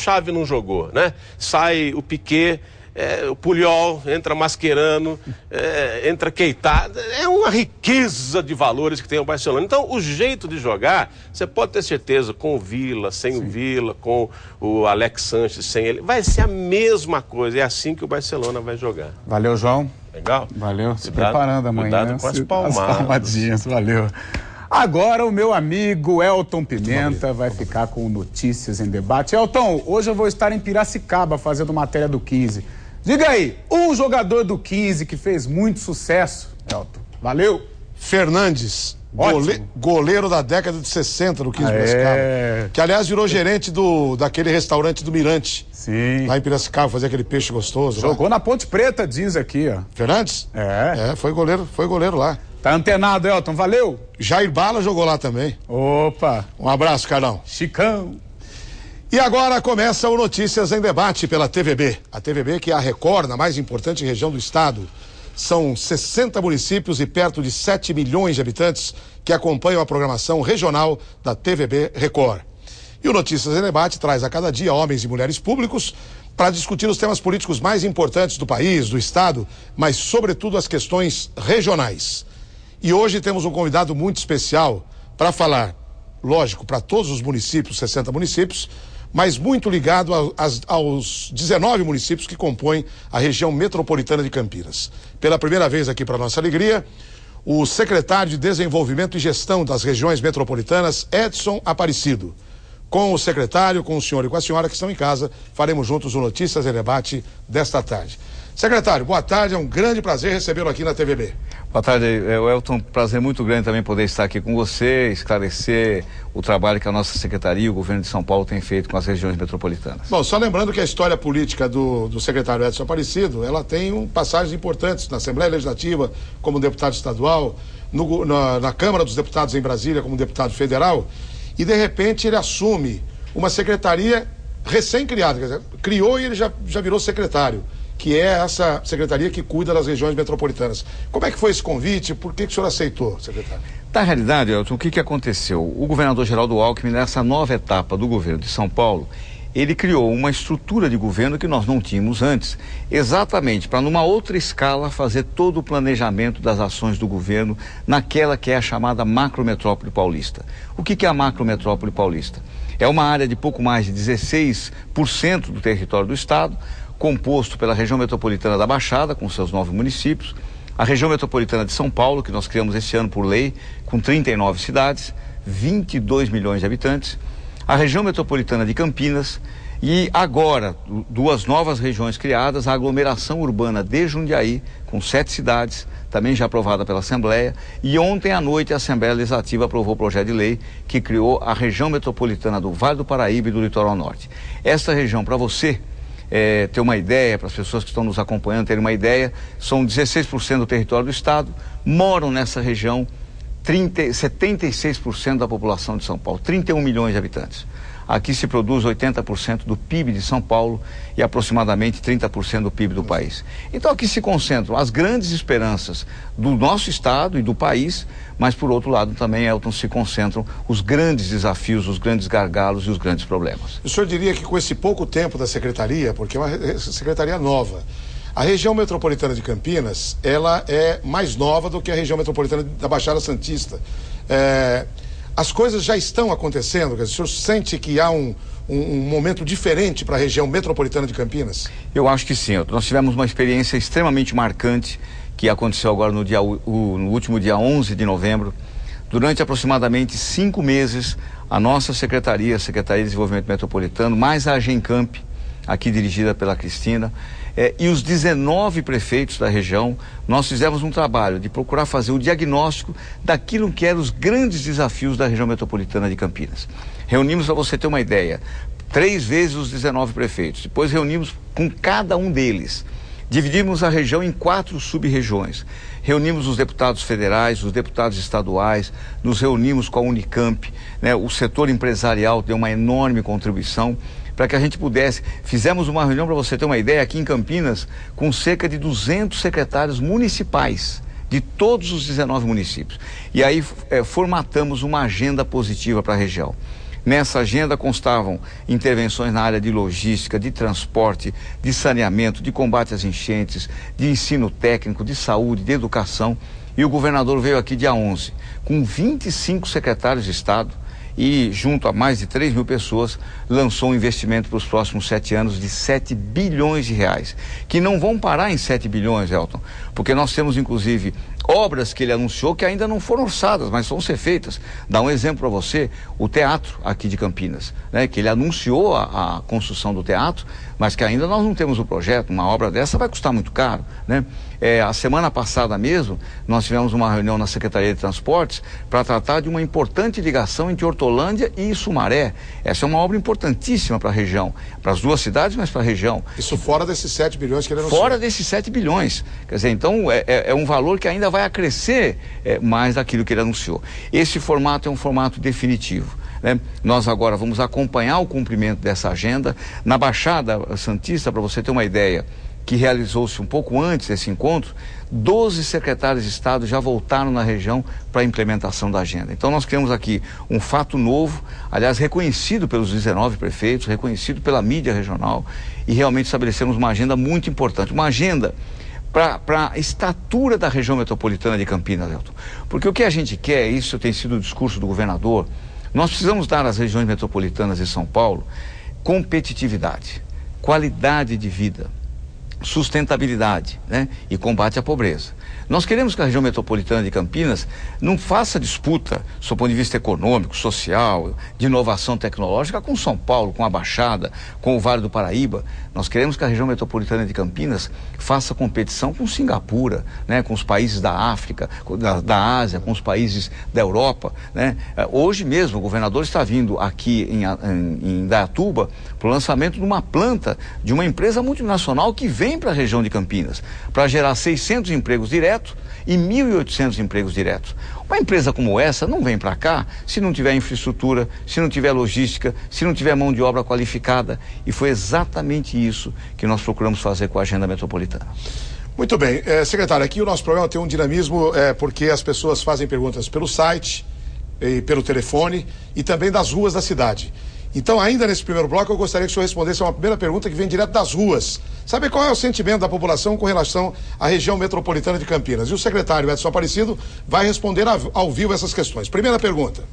Xavi não jogou, né? Sai o Piquet, o Puyol, entra Mascherano, entra Keita. É uma riqueza de valores que tem o Barcelona. Então, o jeito de jogar, você pode ter certeza, com o Villa, sem o Villa, com o Alex Sanches, sem ele, vai ser a mesma coisa. É assim que o Barcelona vai jogar. Valeu, João. Legal? Valeu. Se preparando amanhã. Cuidado com as palmadas. As palmadinhas, valeu. Agora o meu amigo Elton Pimenta vai ficar com Notícias em Debate. Elton, hoje eu vou estar em Piracicaba fazendo matéria do 15. Diga aí, um jogador do 15 que fez muito sucesso, Elton. Valeu. Fernandes, goleiro da década de 60 do 15 de Piracicaba. Que, aliás, virou gerente daquele restaurante do Mirante. Sim. Lá em Piracicaba, fazia aquele peixe gostoso. Jogou na Ponte Preta, diz aqui, ó. Fernandes? Foi goleiro lá. Tá antenado, Elton, valeu. Jair Bala jogou lá também. Opa. Um abraço, Carlão. Chicão. E agora começa o Notícias em Debate pela TVB. A TVB, que é a Record, na mais importante região do estado. São 60 municípios e perto de 7 milhões de habitantes que acompanham a programação regional da TVB Record. E o Notícias em Debate traz a cada dia homens e mulheres públicos para discutir os temas políticos mais importantes do país, do estado, mas sobretudo as questões regionais. E hoje temos um convidado muito especial para falar, lógico, para todos os municípios, 60 municípios, mas muito ligado aos 19 municípios que compõem a região metropolitana de Campinas. Pela primeira vez aqui, para nossa alegria, o secretário de Desenvolvimento e Gestão das Regiões Metropolitanas, Edson Aparecido. Com o secretário, com o senhor e com a senhora que estão em casa, faremos juntos o Notícias em Debate desta tarde. Secretário, boa tarde, é um grande prazer recebê-lo aqui na TVB. Boa tarde, Elton, prazer muito grande também poder estar aqui com você, esclarecer o trabalho que a nossa secretaria e o governo de São Paulo tem feito com as regiões metropolitanas. Bom, só lembrando que a história política do secretário Edson Aparecido, ela tem passagens importantes na Assembleia Legislativa como deputado estadual, na Câmara dos Deputados em Brasília como deputado federal, e de repente ele assume uma secretaria recém-criada, quer dizer, criou e ele já virou secretário, que é essa secretaria que cuida das regiões metropolitanas. Como é que foi esse convite? Por que o senhor aceitou, secretário? Na realidade, Elton, o que aconteceu? O governador Geraldo Alckmin, nessa nova etapa do governo de São Paulo, ele criou uma estrutura de governo que nós não tínhamos antes, exatamente para, numa outra escala, fazer todo o planejamento das ações do governo naquela que é a chamada macrometrópole paulista. O que é a macrometrópole paulista? É uma área de pouco mais de 16% do território do estado, composto pela região metropolitana da Baixada, com seus 9 municípios, a região metropolitana de São Paulo, que nós criamos esse ano por lei, com 39 cidades, 22 milhões de habitantes, a região metropolitana de Campinas e agora, 2 novas regiões criadas, a aglomeração urbana de Jundiaí, com 7 cidades, também já aprovada pela Assembleia, e ontem à noite a Assembleia Legislativa aprovou o projeto de lei que criou a região metropolitana do Vale do Paraíba e do Litoral Norte. Esta região, para você ter uma ideia, para as pessoas que estão nos acompanhando terem uma ideia, são 16% do território do estado, moram nessa região 76% da população de São Paulo, 31 milhões de habitantes. Aqui se produz 80% do PIB de São Paulo e aproximadamente 30% do PIB do país. Então aqui se concentram as grandes esperanças do nosso estado e do país, mas por outro lado também, Elton, se concentram os grandes desafios, os grandes gargalos e os grandes problemas. O senhor diria que com esse pouco tempo da secretaria, porque é uma secretaria nova, a região metropolitana de Campinas, ela é mais nova do que a região metropolitana da Baixada Santista. As coisas já estão acontecendo? Quer dizer, o senhor sente que há um momento diferente para a região metropolitana de Campinas? Eu acho que sim. Nós tivemos uma experiência extremamente marcante que aconteceu agora no último dia 11 de novembro. Durante aproximadamente 5 meses, a nossa Secretaria de Desenvolvimento Metropolitano, mais a Agencamp, aqui dirigida pela Cristina, e os 19 prefeitos da região, nós fizemos um trabalho de procurar fazer o diagnóstico daquilo que eram os grandes desafios da região metropolitana de Campinas. Reunimos, para você ter uma ideia, 3 vezes os 19 prefeitos, depois reunimos com cada um deles. Dividimos a região em 4 sub-regiões. Reunimos os deputados federais, os deputados estaduais, nos reunimos com a Unicamp, né? O setor empresarial deu uma enorme contribuição para que a gente pudesse. Fizemos uma reunião, para você ter uma ideia, aqui em Campinas, com cerca de 200 secretários municipais de todos os 19 municípios. E aí formatamos uma agenda positiva para a região. Nessa agenda constavam intervenções na área de logística, de transporte, de saneamento, de combate às enchentes, de ensino técnico, de saúde, de educação. E o governador veio aqui dia 11, com 25 secretários de Estado e, junto a mais de 3 mil pessoas, lançou um investimento para os próximos 7 anos de 7 bilhões de reais, que não vão parar em 7 bilhões, Elton, porque nós temos, inclusive, obras que ele anunciou que ainda não foram orçadas, mas vão ser feitas. Dá um exemplo para você, o teatro aqui de Campinas, né, que ele anunciou a construção do teatro, mas que ainda nós não temos o projeto. Uma obra dessa vai custar muito caro, né? A semana passada mesmo, nós tivemos uma reunião na Secretaria de Transportes para tratar de uma importante ligação entre Hortolândia e Sumaré. Essa é uma obra importantíssima para a região, para as duas cidades, mas para a região. Isso fora desses 7 bilhões que ele anunciou. Fora desses 7 bilhões. Quer dizer, então é um valor que ainda vai acrescer mais daquilo que ele anunciou. Esse formato é um formato definitivo, né? Nós agora vamos acompanhar o cumprimento dessa agenda. Na Baixada Santista, para você ter uma ideia, que realizou-se um pouco antes desse encontro, 12 secretários de Estado já voltaram na região para a implementação da agenda. Então nós criamos aqui um fato novo, aliás, reconhecido pelos 19 prefeitos, reconhecido pela mídia regional, e realmente estabelecemos uma agenda muito importante, uma agenda para a estatura da região metropolitana de Campinas, Elton. Porque o que a gente quer, isso tem sido o discurso do governador, nós precisamos dar às regiões metropolitanas de São Paulo competitividade, qualidade de vida, sustentabilidade, né? E combate à pobreza. Nós queremos que a região metropolitana de Campinas não faça disputa, do ponto de vista econômico, social, de inovação tecnológica, com São Paulo, com a Baixada, com o Vale do Paraíba. Nós queremos que a região metropolitana de Campinas faça competição com Singapura, né? Com os países da África, da Ásia, com os países da Europa, né? Hoje mesmo o governador está vindo aqui em Indaiatuba para o lançamento de uma planta de uma empresa multinacional que vem para a região de Campinas para gerar 600 empregos diretos e 1.800 empregos diretos. Uma empresa como essa não vem para cá se não tiver infraestrutura, se não tiver logística, se não tiver mão de obra qualificada. E foi exatamente isso que nós procuramos fazer com a agenda metropolitana. Muito bem. Secretário, aqui o nosso programa tem um dinamismo porque as pessoas fazem perguntas pelo site, e pelo telefone e também das ruas da cidade. Então, ainda nesse primeiro bloco, eu gostaria que o senhor respondesse a uma primeira pergunta que vem direto das ruas. Sabe qual é o sentimento da população com relação à região metropolitana de Campinas? E o secretário Edson Aparecido vai responder ao vivo essas questões. Primeira pergunta.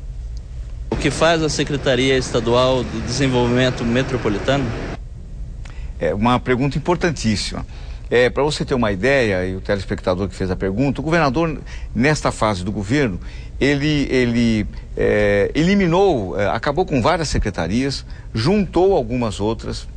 O que faz a Secretaria Estadual de Desenvolvimento Metropolitano? É uma pergunta importantíssima. Para você ter uma ideia, e o telespectador que fez a pergunta, o governador, nesta fase do governo, ele eliminou, acabou com várias secretarias, juntou algumas outras,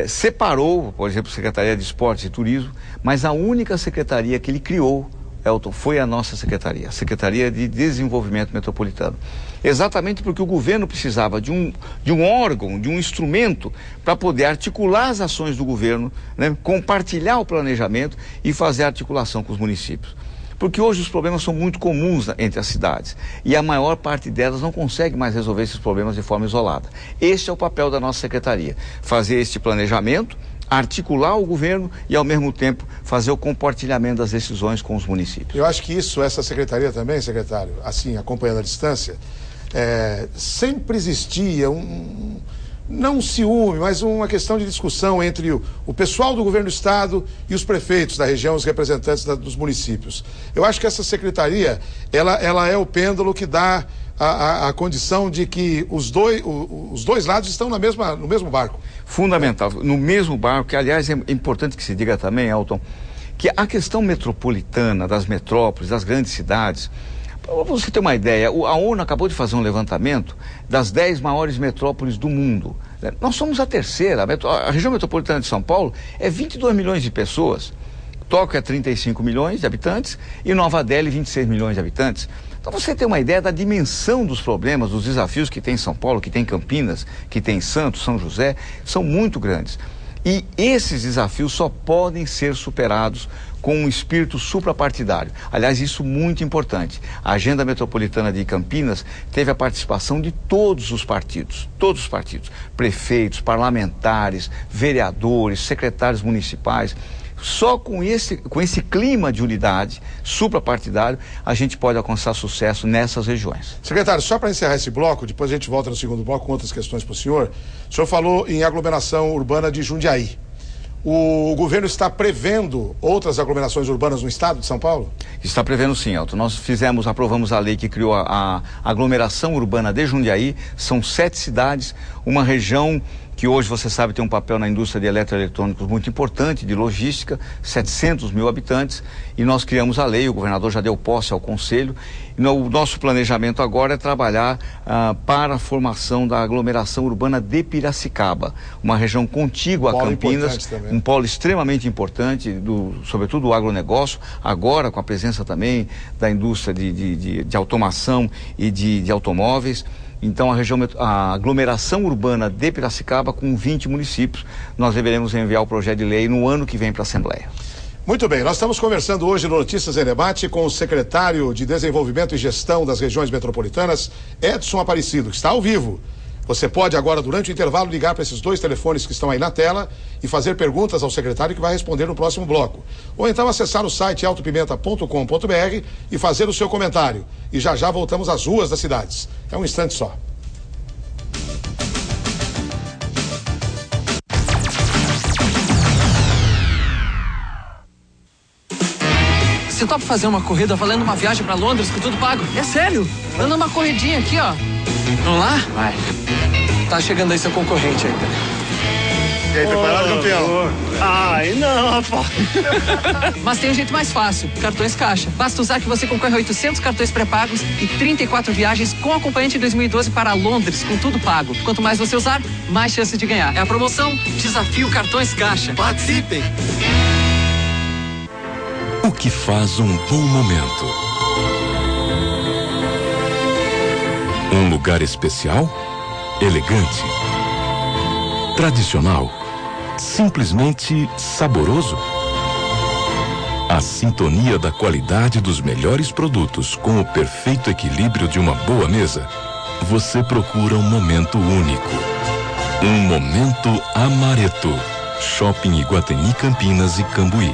separou, por exemplo, a Secretaria de Esportes e Turismo, mas a única secretaria que ele criou, Elton, foi a nossa secretaria, a Secretaria de Desenvolvimento Metropolitano. Exatamente porque o governo precisava de um órgão, de um instrumento para poder articular as ações do governo, né, compartilhar o planejamento e fazer a articulação com os municípios. Porque hoje os problemas são muito comuns entre as cidades e a maior parte delas não consegue mais resolver esses problemas de forma isolada. Este é o papel da nossa secretaria, fazer este planejamento, articular o governo e, ao mesmo tempo, fazer o compartilhamento das decisões com os municípios. Eu acho que essa secretaria também, secretário, assim, acompanhando a distância, sempre existia não um ciúme, mas uma questão de discussão entre o pessoal do governo do estado e os prefeitos da região, os representantes dos municípios. Eu acho que essa secretaria, ela é o pêndulo que dá a condição de que os dois lados estão no mesmo barco. Fundamental, no mesmo barco, que aliás é importante que se diga também, Elton, que a questão metropolitana, das metrópoles, das grandes cidades, para você ter uma ideia, a ONU acabou de fazer um levantamento das 10 maiores metrópoles do mundo. Nós somos a terceira, a região metropolitana de São Paulo é 22 milhões de pessoas, Tóquio é 35 milhões de habitantes e Nova Delhi 26 milhões de habitantes. Então você tem uma ideia da dimensão dos problemas, dos desafios que tem em São Paulo, que tem em Campinas, que tem em Santos, São José, são muito grandes. E esses desafios só podem ser superados com um espírito suprapartidário. Aliás, isso é muito importante. A Agenda Metropolitana de Campinas teve a participação de todos os partidos, prefeitos, parlamentares, vereadores, secretários municipais. Só com esse clima de unidade suprapartidário, a gente pode alcançar sucesso nessas regiões. Secretário, só para encerrar esse bloco, depois a gente volta no segundo bloco com outras questões para o senhor falou em aglomeração urbana de Jundiaí. O governo está prevendo outras aglomerações urbanas no estado de São Paulo? Está prevendo sim, Elton. Nós aprovamos a lei que criou a aglomeração urbana de Jundiaí. São 7 cidades, uma região que hoje, você sabe, tem um papel na indústria de eletroeletrônicos muito importante, de logística, 700 mil habitantes, e nós criamos a lei, o governador já deu posse ao conselho, e o nosso planejamento agora é trabalhar para a formação da aglomeração urbana de Piracicaba, uma região contígua a Campinas, um polo extremamente importante, sobretudo do agronegócio, agora com a presença também da indústria de automação e de automóveis. Então, a aglomeração urbana de Piracicaba, com 20 municípios, nós deveremos enviar o projeto de lei no ano que vem para a Assembleia. Muito bem, nós estamos conversando hoje no Notícias em Debate com o secretário de Desenvolvimento e Gestão das Regiões Metropolitanas, Edson Aparecido, que está ao vivo. Você pode agora, durante o intervalo, ligar para esses 2 telefones que estão aí na tela e fazer perguntas ao secretário, que vai responder no próximo bloco. Ou então acessar o site autopimenta.com.br e fazer o seu comentário. E já já voltamos às ruas das cidades. É um instante só. Você topa fazer uma corrida valendo uma viagem pra Londres com tudo pago? É sério? Dando uma corridinha aqui, ó. Vamos lá? Vai. Tá chegando aí seu concorrente ainda. E aí, preparado, campeão? Ai, não, rapaz. Mas tem um jeito mais fácil. Cartões Caixa. Basta usar que você concorre a 800 cartões pré-pagos e 34 viagens com acompanhante em 2012 para Londres, com tudo pago. Quanto mais você usar, mais chance de ganhar. É a promoção Desafio Cartões Caixa. Participem! O que faz um bom momento? Um lugar especial? Elegante? Tradicional? Simplesmente saboroso? A sintonia da qualidade dos melhores produtos com o perfeito equilíbrio de uma boa mesa? Você procura um momento único. Um momento Amaretto. Shopping Iguatemi Campinas e Cambuí.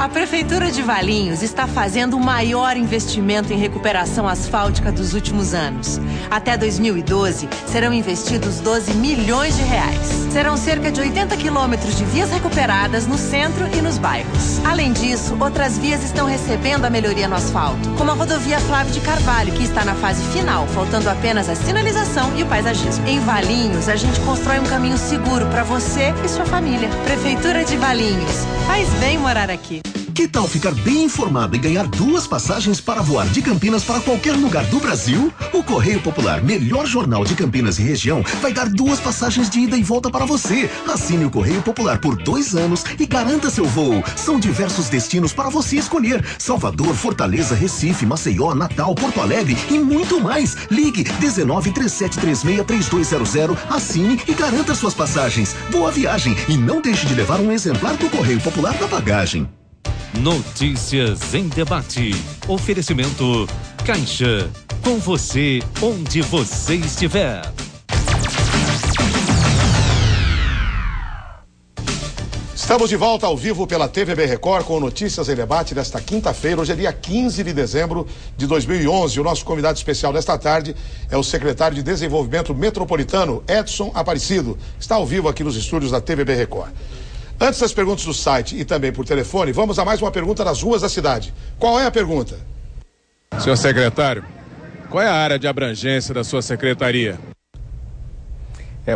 A Prefeitura de Valinhos está fazendo o maior investimento em recuperação asfáltica dos últimos anos. Até 2012, serão investidos 12 milhões de reais. Serão cerca de 80 quilômetros de vias recuperadas no centro e nos bairros. Além disso, outras vias estão recebendo a melhoria no asfalto, como a rodovia Flávio de Carvalho, que está na fase final, faltando apenas a sinalização e o paisagismo. Em Valinhos, a gente constrói um caminho seguro para você e sua família. Prefeitura de Valinhos. Faz bem morar aqui. Que tal ficar bem informado e ganhar 2 passagens para voar de Campinas para qualquer lugar do Brasil? O Correio Popular, melhor jornal de Campinas e região, vai dar 2 passagens de ida e volta para você. Assine o Correio Popular por 2 anos e garanta seu voo. São diversos destinos para você escolher: Salvador, Fortaleza, Recife, Maceió, Natal, Porto Alegre e muito mais. Ligue 1937363200, assine e garanta suas passagens. Boa viagem e não deixe de levar um exemplar do Correio Popular na bagagem. Notícias em Debate. Oferecimento Caixa. Com você, onde você estiver. Estamos de volta ao vivo pela TVB Record com Notícias em Debate desta quinta-feira. Hoje é dia 15 de dezembro de 2011. O nosso convidado especial desta tarde é o secretário de Desenvolvimento Metropolitano, Edson Aparecido. Está ao vivo aqui nos estúdios da TVB Record. Antes das perguntas do site e também por telefone, vamos a mais uma pergunta das ruas da cidade. Qual é a pergunta? Senhor secretário, qual é a área de abrangência da sua secretaria?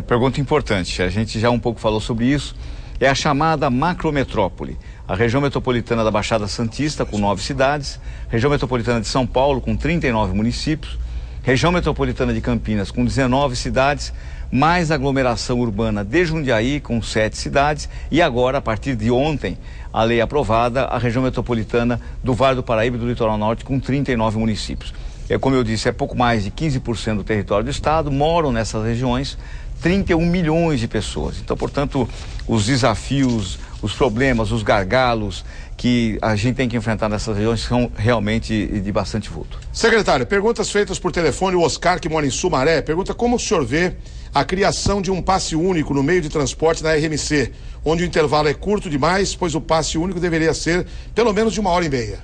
Pergunta importante. A gente já um pouco falou sobre isso. É a chamada macrometrópole. A região metropolitana da Baixada Santista, com 9 cidades. Região metropolitana de São Paulo, com 39 municípios. Região metropolitana de Campinas, com 19 cidades. Mais aglomeração urbana de Jundiaí, com 7 cidades, e agora, a partir de ontem, a lei aprovada, a região metropolitana do Vale do Paraíba e do Litoral Norte, com 39 municípios. Como eu disse, é pouco mais de 15% do território do estado, moram nessas regiões 31 milhões de pessoas. Então, portanto, os desafios, os problemas, os gargalos que a gente tem que enfrentar nessas regiões são realmente de bastante vulto. Secretário, perguntas feitas por telefone. O Oscar, que mora em Sumaré, pergunta como o senhor vê a criação de um passe único no meio de transporte na RMC, onde o intervalo é curto demais, pois o passe único deveria ser pelo menos de 1h30.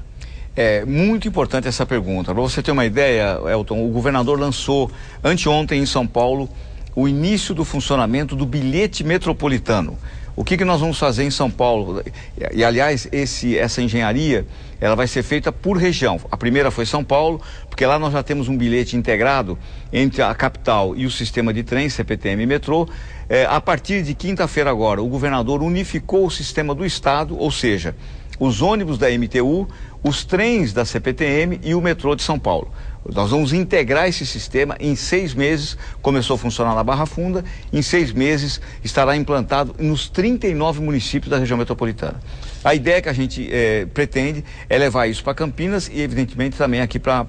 É muito importante essa pergunta. Para você ter uma ideia, Elton, o governador lançou anteontem em São Paulo o início do funcionamento do bilhete metropolitano. O que nós vamos fazer em São Paulo? E aliás, essa engenharia, ela vai ser feita por região. A primeira foi São Paulo, porque lá nós já temos um bilhete integrado entre a capital e o sistema de trem, CPTM e metrô. A partir de quinta-feira agora, o governador unificou o sistema do estado, ou seja, os ônibus da MTU, os trens da CPTM e o metrô de São Paulo. Nós vamos integrar esse sistema em 6 meses, começou a funcionar na Barra Funda, em 6 meses estará implantado nos 39 municípios da região metropolitana. A ideia que a gente pretende é levar isso para Campinas e, evidentemente, também aqui para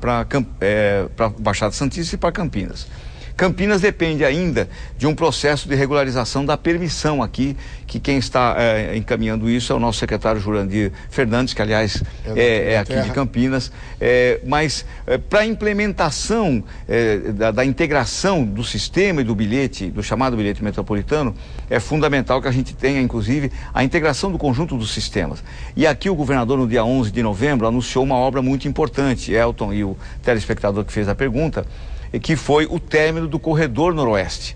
Baixada Santista e para Campinas. Campinas depende ainda de um processo de regularização da permissão aqui, que quem está encaminhando isso é o nosso secretário Jurandir Fernandes, que aliás é aqui de Campinas, mas para a implementação da integração do sistema e do bilhete, do chamado bilhete metropolitano, é fundamental que a gente tenha, inclusive, a integração do conjunto dos sistemas. E aqui o governador, no dia 11 de novembro, anunciou uma obra muito importante, Elton e o telespectador que fez a pergunta, que foi o término do Corredor Noroeste.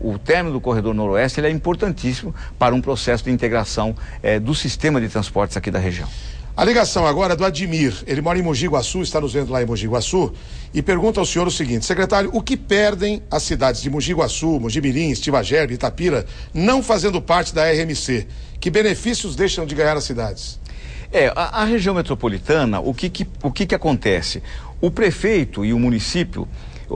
O término do Corredor Noroeste ele é importantíssimo para um processo de integração do sistema de transportes aqui da região. A ligação agora é do Admir. Ele mora em Mogi Guaçu, está nos vendo lá em Mogi Guaçu, e pergunta ao senhor o seguinte: secretário, o que perdem as cidades de Mogi Guaçu, Mogi Mirim, Estivagério, Itapira, não fazendo parte da RMC? Que benefícios deixam de ganhar as cidades? A região metropolitana, o que acontece? O prefeito e o município,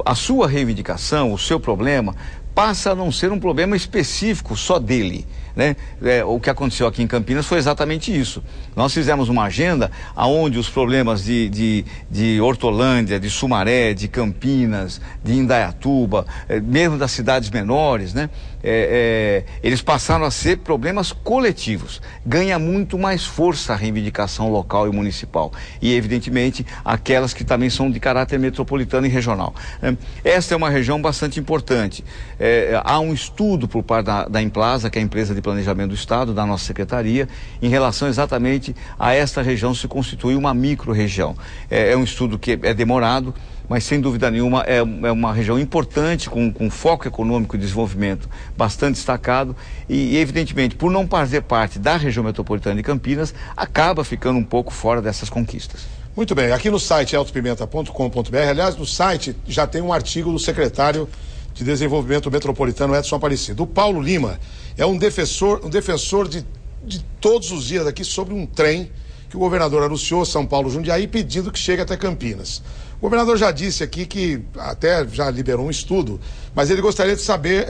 a sua reivindicação, o seu problema, passa a não ser um problema específico só dele, né? O que aconteceu aqui em Campinas foi exatamente isso. Nós fizemos uma agenda onde os problemas de Hortolândia, de Sumaré, de Campinas, de Indaiatuba, mesmo das cidades menores, né? Eles passaram a ser problemas coletivos. Ganha muito mais força a reivindicação local e municipal. E, evidentemente, aquelas que também são de caráter metropolitano e regional. Esta é uma região bastante importante. Há um estudo por parte da Implaza, que é a empresa de planejamento do Estado, da nossa secretaria, em relação exatamente a esta região se constituir uma micro-região. É um estudo que é demorado, mas sem dúvida nenhuma é uma região importante, com foco econômico e desenvolvimento bastante destacado e, evidentemente, por não fazer parte da região metropolitana de Campinas, acaba ficando um pouco fora dessas conquistas. Muito bem, aqui no site eltonpimenta.com.br, aliás, no site já tem um artigo do secretário de Desenvolvimento Metropolitano, Edson Aparecido. O Paulo Lima é um defensor de todos os dias aqui sobre um trem que o governador anunciou, São Paulo-Jundiaí, pedindo que chegue até Campinas. O governador já disse aqui que até já liberou um estudo, mas ele gostaria de saber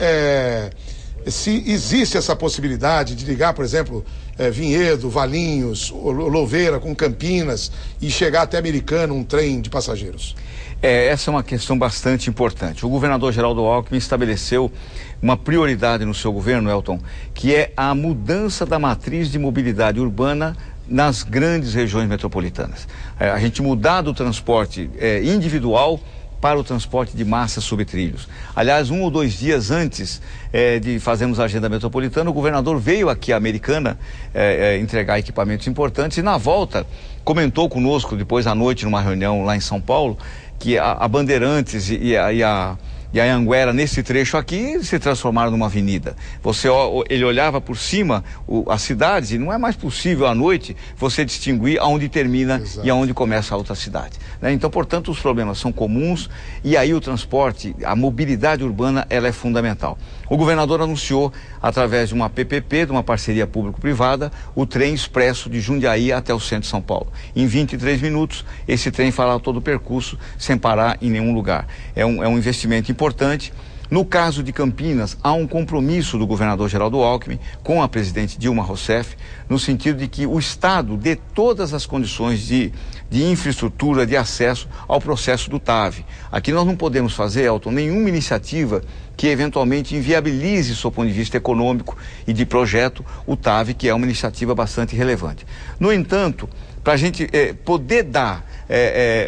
se existe essa possibilidade de ligar, por exemplo, Vinhedo, Valinhos, Louveira com Campinas e chegar até Americana um trem de passageiros. Essa é uma questão bastante importante. O governador Geraldo Alckmin estabeleceu uma prioridade no seu governo, Elton, que é a mudança da matriz de mobilidade urbana nas grandes regiões metropolitanas. A gente mudar do transporte individual para o transporte de massa sobre trilhos. Aliás, 1 ou 2 dias antes de fazermos a agenda metropolitana, o governador veio aqui à Americana entregar equipamentos importantes e, na volta, comentou conosco, depois à noite, numa reunião lá em São Paulo, que a Bandeirantes e a Anhanguera, nesse trecho aqui, se transformaram numa avenida. Ele olhava por cima as cidades e não é mais possível à noite você distinguir aonde termina e aonde começa a outra cidade, né? Então, portanto, os problemas são comuns e aí o transporte, a mobilidade urbana, ela é fundamental. O governador anunciou, através de uma PPP, de uma parceria público-privada, o trem expresso de Jundiaí até o centro de São Paulo. Em 23 minutos, esse trem fará todo o percurso sem parar em nenhum lugar. É um investimento importante. No caso de Campinas, há um compromisso do governador Geraldo Alckmin com a presidente Dilma Rousseff, no sentido de que o Estado dê todas as condições de infraestrutura, de acesso ao processo do TAV. Aqui nós não podemos fazer, Elton, nenhuma iniciativa que eventualmente inviabilize, do ponto de vista econômico e de projeto, o TAV, que é uma iniciativa bastante relevante. No entanto, para a gente poder dar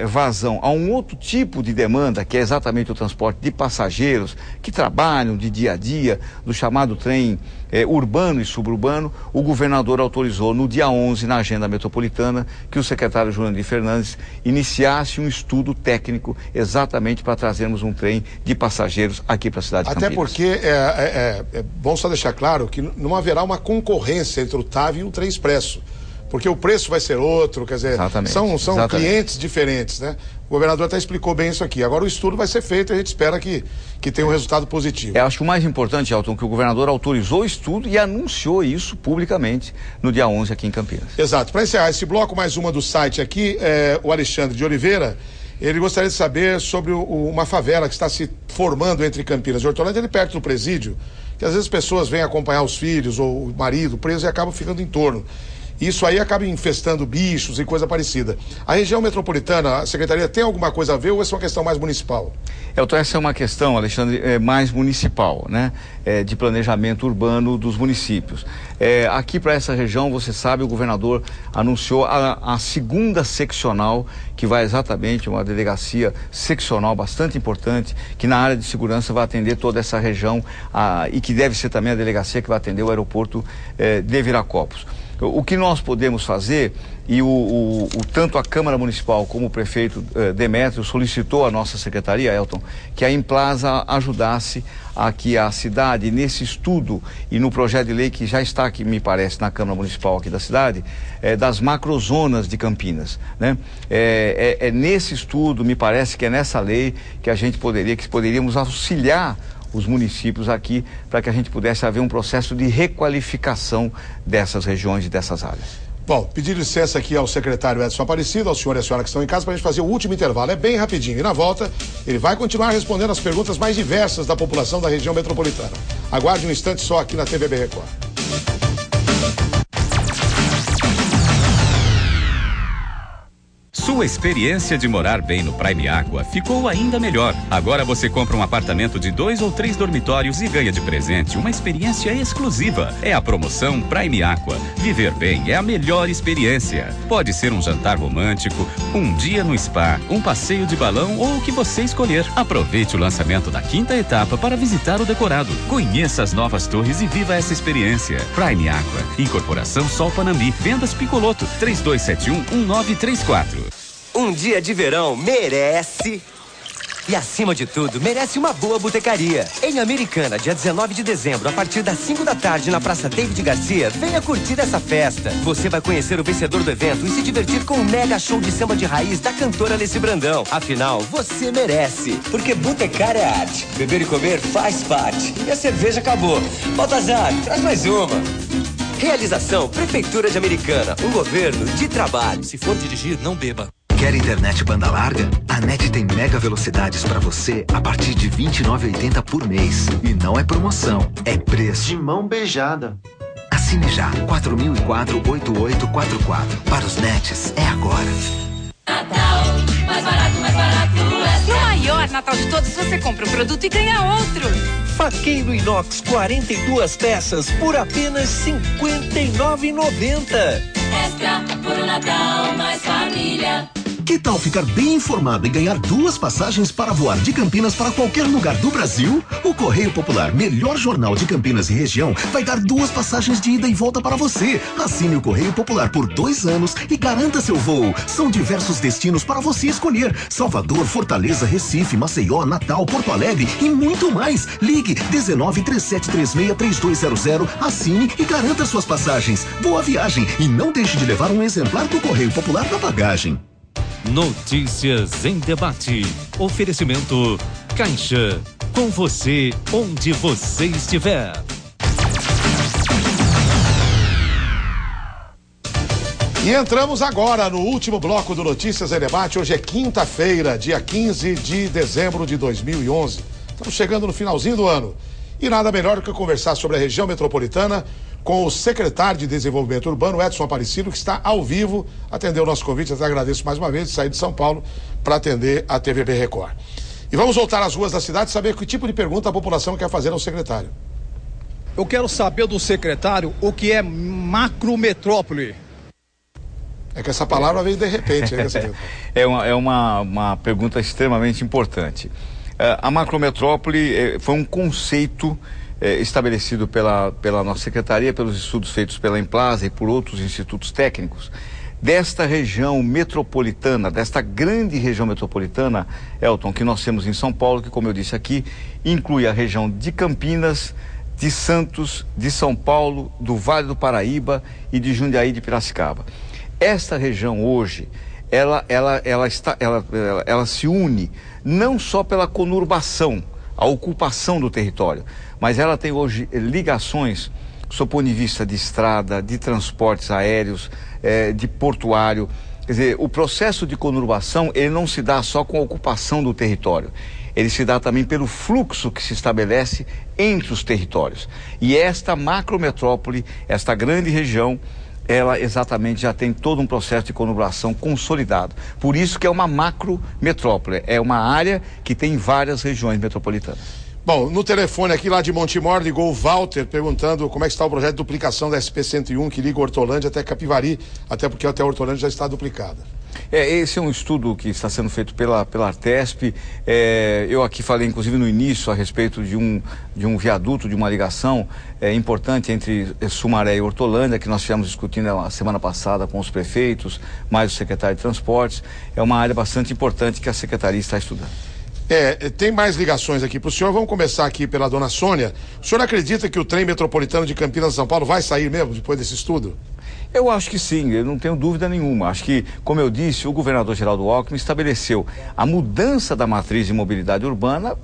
vazão a um outro tipo de demanda, que é exatamente o transporte de passageiros que trabalham de dia a dia, do chamado trem urbano e suburbano, o governador autorizou no dia 11, na agenda metropolitana, que o secretário Jurandir Fernandes iniciasse um estudo técnico exatamente para trazermos um trem de passageiros aqui para a cidade de Campinas. Até porque é bom só deixar claro que não haverá uma concorrência entre o TAV e o trem expresso, porque o preço vai ser outro, quer dizer, são clientes diferentes, né? O governador até explicou bem isso aqui. Agora o estudo vai ser feito e a gente espera que tenha um resultado positivo. Eu acho que o mais importante, Elton, que o governador autorizou o estudo e anunciou isso publicamente no dia 11 aqui em Campinas. Exato. Para encerrar esse bloco, mais uma do site aqui, o Alexandre de Oliveira, ele gostaria de saber sobre uma favela que está se formando entre Campinas e Hortolândia, ali perto do presídio, que às vezes pessoas vêm acompanhar os filhos ou o marido preso e acabam ficando em torno. Isso aí acaba infestando bichos e coisa parecida. A região metropolitana, a secretaria tem alguma coisa a ver ou essa é uma questão mais municipal? Então essa é uma questão, Alexandre, mais municipal, né? De planejamento urbano dos municípios. Aqui para essa região, você sabe, o governador anunciou a segunda seccional, que vai exatamente uma delegacia seccional bastante importante, que na área de segurança vai atender toda essa região e que deve ser também a delegacia que vai atender o aeroporto de Viracopos. O que nós podemos fazer, e tanto a Câmara Municipal como o prefeito Demétrio solicitou à nossa secretaria, Elton, que a Implaza ajudasse aqui a cidade nesse estudo e no projeto de lei que já está aqui, me parece, na Câmara Municipal aqui da cidade, das macrozonas de Campinas, né? Nesse estudo, me parece que é nessa lei que poderíamos auxiliar os municípios aqui, para que a gente pudesse haver um processo de requalificação dessas regiões e dessas áreas. Bom, pedir licença aqui ao secretário Edson Aparecido, ao senhor e à senhora que estão em casa, para a gente fazer o último intervalo. É bem rapidinho. E na volta, ele vai continuar respondendo as perguntas mais diversas da população da região metropolitana. Aguarde um instante só aqui na TVB Record. Sua experiência de morar bem no Prime Aqua ficou ainda melhor. Agora você compra um apartamento de 2 ou 3 dormitórios e ganha de presente uma experiência exclusiva. É a promoção Prime Aqua. Viver bem é a melhor experiência. Pode ser um jantar romântico, um dia no spa, um passeio de balão ou o que você escolher. Aproveite o lançamento da 5ª etapa para visitar o decorado. Conheça as novas torres e viva essa experiência. Prime Aqua. Incorporação Sol Panambi. Vendas Picoloto. 3271-1934. Um dia de verão merece. E acima de tudo, merece uma boa botecaria. Em Americana, dia 19 de dezembro, a partir das 5 da tarde, na Praça David Garcia, venha curtir essa festa. Você vai conhecer o vencedor do evento e se divertir com um mega show de samba de raiz da cantora Alessi Brandão. Afinal, você merece. Porque botecar é arte. Beber e comer faz parte. E a cerveja acabou. Baltazar, traz mais uma. Realização Prefeitura de Americana, um governo de trabalho. Se for dirigir, não beba. Quer internet banda larga? A NET tem mega velocidades para você a partir de R$ 29,80 por mês. E não é promoção, é preço de mão beijada. Assine já, 4004-8844. Para os nets, é agora. Natal, mais barato, Extra. No maior Natal de todos, você compra um produto e ganha outro. Faqueiro inox, 42 peças por apenas R$ 59,90. Extra, por um Natal mais família. Que tal ficar bem informado e ganhar 2 passagens para voar de Campinas para qualquer lugar do Brasil? O Correio Popular, melhor jornal de Campinas e região, vai dar 2 passagens de ida e volta para você. Assine o Correio Popular por 2 anos e garanta seu voo. São diversos destinos para você escolher: Salvador, Fortaleza, Recife, Maceió, Natal, Porto Alegre e muito mais. Ligue 1937363200, assine e garanta suas passagens. Boa viagem e não deixe de levar um exemplar do Correio Popular na bagagem. Notícias em debate. Oferecimento Caixa. Com você, onde você estiver. E entramos agora no último bloco do Notícias em Debate. Hoje é quinta-feira, dia 15 de dezembro de 2011. Estamos chegando no finalzinho do ano. E nada melhor do que conversar sobre a região metropolitana com o secretário de Desenvolvimento Urbano, Edson Aparecido, que está ao vivo, atendeu o nosso convite. Até agradeço mais uma vez de sair de São Paulo para atender a TVB Record. E vamos voltar às ruas da cidade e saber que tipo de pergunta a população quer fazer ao secretário. Eu quero saber do secretário o que é macrometrópole. É que essa palavra veio de repente, hein, secretário? É uma pergunta extremamente importante. A macrometrópole foi um conceito estabelecido pela nossa secretaria, pelos estudos feitos pela Emplasa e por outros institutos técnicos, desta região metropolitana, desta grande região metropolitana, Elton, que nós temos em São Paulo, que, como eu disse aqui, inclui a região de Campinas, de Santos, de São Paulo, do Vale do Paraíba e de Jundiaí de Piracicaba. Esta região hoje, ela se une não só pela conurbação, a ocupação do território, mas ela tem hoje ligações, sob o ponto de vista de estrada, de transportes aéreos, de portuário. Quer dizer, o processo de conurbação, ele não se dá só com a ocupação do território, ele se dá também pelo fluxo que se estabelece entre os territórios. E esta macrometrópole, esta grande região, ela exatamente já tem todo um processo de conurbação consolidado. Por isso que é uma macrometrópole, é uma área que tem várias regiões metropolitanas. Bom, no telefone aqui lá de Montemor, ligou o Walter perguntando como é que está o projeto de duplicação da SP-101 que liga Hortolândia até Capivari, até porque até Hortolândia já está duplicada. Esse é um estudo que está sendo feito pela Artesp. Eu aqui falei, inclusive, no início a respeito de um viaduto, de uma ligação importante entre Sumaré e Hortolândia, que nós estivemos discutindo a semana passada com os prefeitos, mais o secretário de Transportes. É uma área bastante importante que a secretaria está estudando. Tem mais ligações aqui para o senhor. Vamos começar aqui pela dona Sônia. O senhor acredita que o trem metropolitano de Campinas e São Paulo vai sair mesmo depois desse estudo? Eu acho que sim, eu não tenho dúvida nenhuma. Acho que, como eu disse, o governador Geraldo Alckmin estabeleceu a mudança da matriz de mobilidade urbana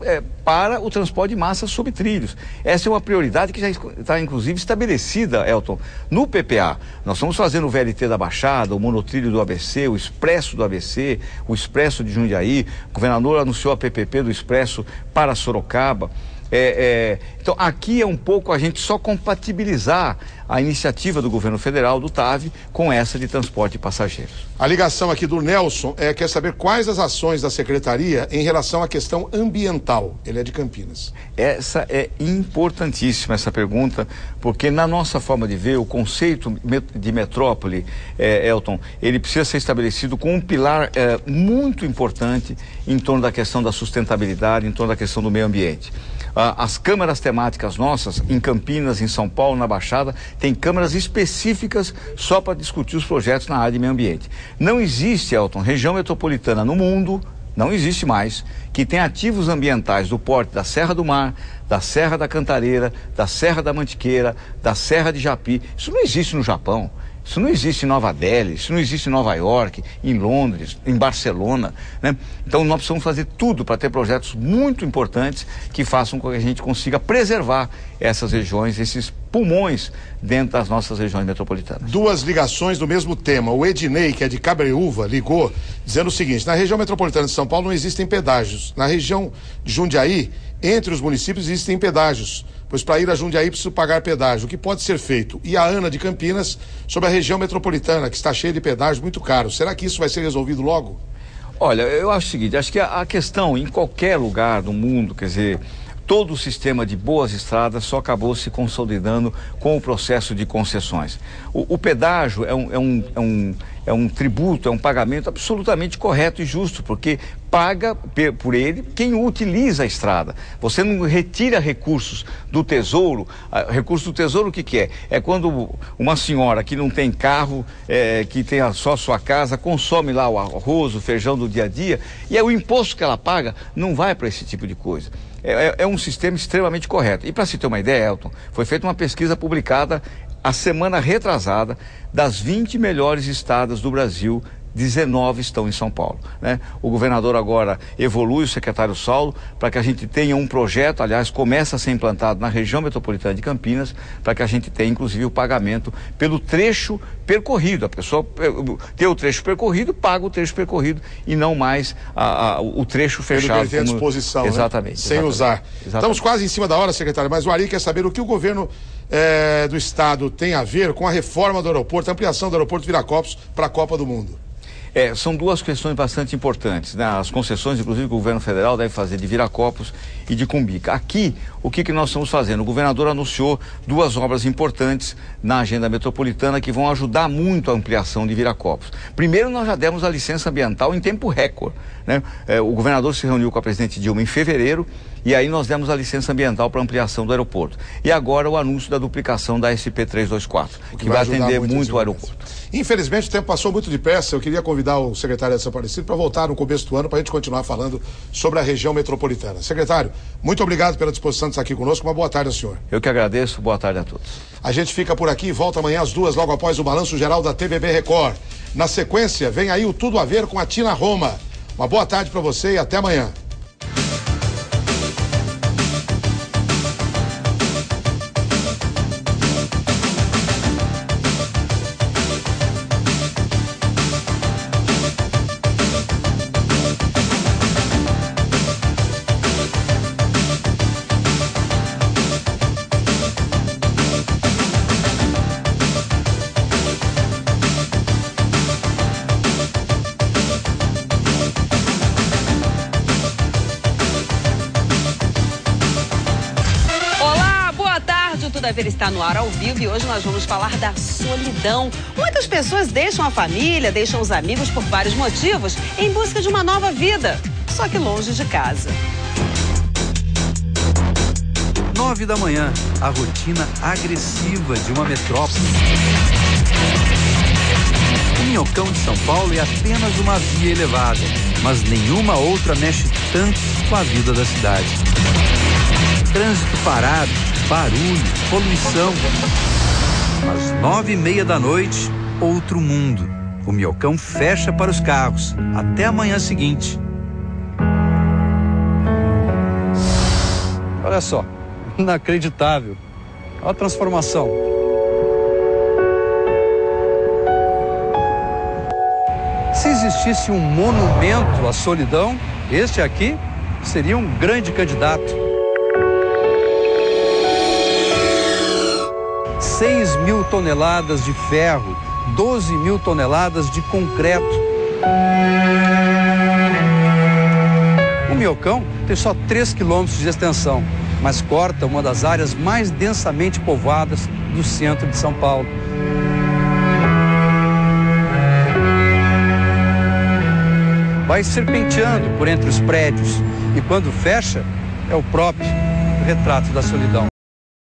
para o transporte de massa sob trilhos. Essa é uma prioridade que já está, inclusive, estabelecida, Elton, no PPA. Nós estamos fazendo o VLT da Baixada, o monotrilho do ABC, o expresso do ABC, o expresso de Jundiaí. O governador anunciou a PPP do expresso para Sorocaba. Então, aqui é um pouco a gente só compatibilizar a iniciativa do governo federal, do TAV, com essa de transporte de passageiros. A ligação aqui do Nelson quer saber quais as ações da secretaria em relação à questão ambiental. Ele é de Campinas. Essa é importantíssima, essa pergunta, porque na nossa forma de ver, o conceito de metrópole, Elton, ele precisa ser estabelecido com um pilar muito importante em torno da questão da sustentabilidade, em torno da questão do meio ambiente. As câmaras temáticas nossas, em Campinas, em São Paulo, na Baixada, tem câmaras específicas só para discutir os projetos na área de meio ambiente. Não existe, Elton, região metropolitana no mundo, não existe mais, que tem ativos ambientais do porte da Serra do Mar, da Serra da Cantareira, da Serra da Mantiqueira, da Serra de Japi. Isso não existe no Japão. Isso não existe em Nova Delhi, isso não existe em Nova York, em Londres, em Barcelona, né? Então nós precisamos fazer tudo para ter projetos muito importantes que façam com que a gente consiga preservar essas regiões, esses pulmões dentro das nossas regiões metropolitanas. Duas ligações do mesmo tema. O Ednei, que é de Cabreúva, ligou dizendo o seguinte: na região metropolitana de São Paulo não existem pedágios. Na região de Jundiaí, entre os municípios existem pedágios, pois para ir a Jundiaí preciso pagar pedágio. O que pode ser feito? E a Ana de Campinas, sobre a região metropolitana, que está cheia de pedágios muito caros. Será que isso vai ser resolvido logo? Olha, eu acho o seguinte, acho que a questão em qualquer lugar do mundo, quer dizer, todo o sistema de boas estradas só acabou se consolidando com o processo de concessões. O pedágio é um tributo, é um pagamento absolutamente correto e justo, porque paga por ele quem utiliza a estrada. Você não retira recursos do Tesouro. Recurso do Tesouro o que é? É quando uma senhora que não tem carro, que tem só a sua casa, consome lá o arroz, o feijão do dia a dia, e o imposto que ela paga não vai para esse tipo de coisa. É um sistema extremamente correto. E para se ter uma ideia, Elton, foi feita uma pesquisa publicada a semana retrasada das 20 melhores estradas do Brasil. 19 estão em São Paulo, né? O governador agora evolui, o secretário Saulo, para que a gente tenha um projeto, aliás, começa a ser implantado na região metropolitana de Campinas, para que a gente tenha, inclusive, o pagamento pelo trecho percorrido. A pessoa tem o trecho percorrido, paga o trecho percorrido e não mais o trecho fechado. Ele tem à disposição, exatamente, né? Sem usar. Exatamente. Estamos quase em cima da hora, secretário, mas o Ari quer saber o que o governo do estado tem a ver com a reforma do aeroporto, a ampliação do aeroporto Viracopos para a Copa do Mundo. São duas questões bastante importantes, né? As concessões, inclusive, que o governo federal deve fazer de Viracopos e de Cumbica. Aqui, o que nós estamos fazendo? O governador anunciou duas obras importantes na agenda metropolitana que vão ajudar muito a ampliação de Viracopos. Primeiro, nós já demos a licença ambiental em tempo recorde, né? O governador se reuniu com a presidente Dilma em fevereiro e aí nós demos a licença ambiental para ampliação do aeroporto. E agora o anúncio da duplicação da SP-324, que vai atender muito o aeroporto. Infelizmente o tempo passou muito depressa. Eu queria convidar o secretário Edson Aparecido para voltar no começo do ano para a gente continuar falando sobre a região metropolitana. Secretário, muito obrigado pela disposição de estar aqui conosco. Uma boa tarde ao senhor. Eu que agradeço. Boa tarde a todos. A gente fica por aqui e volta amanhã às 2, logo após o Balanço Geral da TVB Record. Na sequência, vem aí o Tudo a Ver com a Tina Roma. Uma boa tarde para você e até amanhã. Está no ar ao vivo e hoje nós vamos falar da solidão. Muitas pessoas deixam a família, deixam os amigos por vários motivos em busca de uma nova vida, só que longe de casa. 9 da manhã, a rotina agressiva de uma metrópole. O Minhocão de São Paulo é apenas uma via elevada, mas nenhuma outra mexe tanto com a vida da cidade. Trânsito parado, barulho, poluição. Às 9h30 da noite, outro mundo. O Minhocão fecha para os carros. Até amanhã seguinte. Olha só, inacreditável. Olha a transformação. Se existisse um monumento à solidão, este aqui seria um grande candidato. 6.000 toneladas de ferro, 12.000 toneladas de concreto. O Minhocão tem só 3 quilômetros de extensão, mas corta uma das áreas mais densamente povoadas do centro de São Paulo. Vai serpenteando por entre os prédios e quando fecha, é o próprio retrato da solidão.